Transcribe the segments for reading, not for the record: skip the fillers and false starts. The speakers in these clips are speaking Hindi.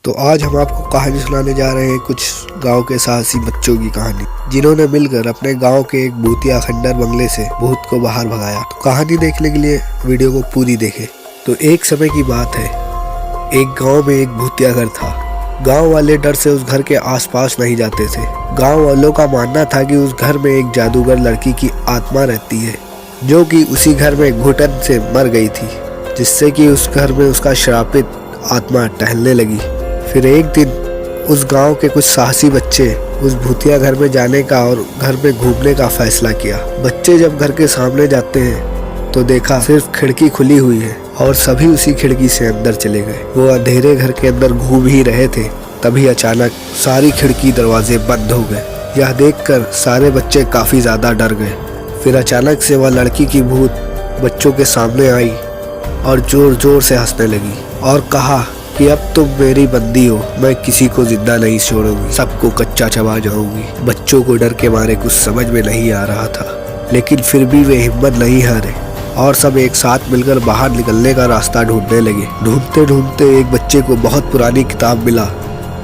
तो आज हम आपको कहानी सुनाने जा रहे हैं कुछ गांव के साहसी बच्चों की कहानी, जिन्होंने मिलकर अपने गांव के एक भूतिया खंडर बंगले से भूत को बाहर भगाया। तो कहानी देखने के लिए वीडियो को पूरी देखें। तो एक समय की बात है, एक गांव में एक भूतिया घर था। गांव वाले डर से उस घर के आसपास नहीं जाते थे। गांव वालों का मानना था कि उस घर में एक जादूगर लड़की की आत्मा रहती है, जो कि उसी घर में घुटन से मर गई थी, जिससे कि उस घर में उसका श्रापित आत्मा टहलने लगी। फिर एक दिन उस गांव के कुछ साहसी बच्चे उस भूतिया घर में जाने का और घर में घूमने का फैसला किया। बच्चे जब घर के सामने जाते हैं तो देखा सिर्फ खिड़की खुली हुई है और सभी उसी खिड़की से अंदर चले गए। वो अंधेरे घर के अंदर घूम ही रहे थे, तभी अचानक सारी खिड़की दरवाजे बंद हो गए। यह देखकर सारे बच्चे काफी ज्यादा डर गए। फिर अचानक से वह लड़की की भूत बच्चों के सामने आई और जोर जोर से हंसने लगी और कहा कि अब तुम मेरी बंदी हो, मैं किसी को जिंदा नहीं छोड़ूंगी, सबको कच्चा चबा जाऊंगी। बच्चों को डर के मारे कुछ समझ में नहीं आ रहा था, लेकिन फिर भी वे हिम्मत नहीं हारे और सब एक साथ मिलकर बाहर निकलने का रास्ता ढूंढने लगे। ढूंढते ढूंढते एक बच्चे को बहुत पुरानी किताब मिला,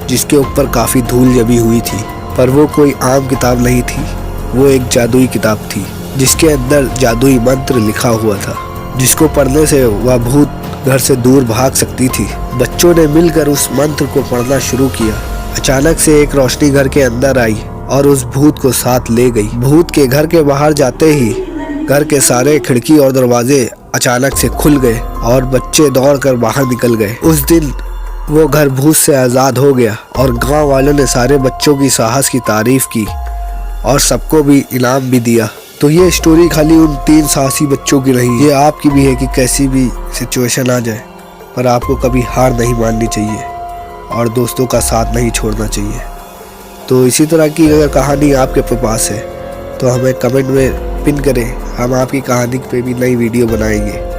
जिसके ऊपर काफी धूल जमी हुई थी। पर वो कोई आम किताब नहीं थी, वो एक जादुई किताब थी, जिसके अंदर जादुई मंत्र लिखा हुआ था, जिसको पढ़ने से वह भूत घर से दूर भाग सकती थी। बच्चों ने मिलकर उस मंत्र को पढ़ना शुरू किया। अचानक से एक रोशनी घर के अंदर आई और उस भूत को साथ ले गई। भूत के घर के बाहर जाते ही घर के सारे खिड़की और दरवाजे अचानक से खुल गए और बच्चे दौड़कर बाहर निकल गए। उस दिन वो घर भूत से आजाद हो गया और गांव वालों ने सारे बच्चों की साहस की तारीफ की और सबको भी इनाम भी दिया। तो ये स्टोरी खाली उन 3 साहसी बच्चों की नहीं, ये आपकी भी है कि कैसी भी सिचुएशन आ जाए पर आपको कभी हार नहीं माननी चाहिए और दोस्तों का साथ नहीं छोड़ना चाहिए। तो इसी तरह की अगर कहानी आपके पास है तो हमें कमेंट में पिन करें, हम आपकी कहानी पे भी नई वीडियो बनाएंगे।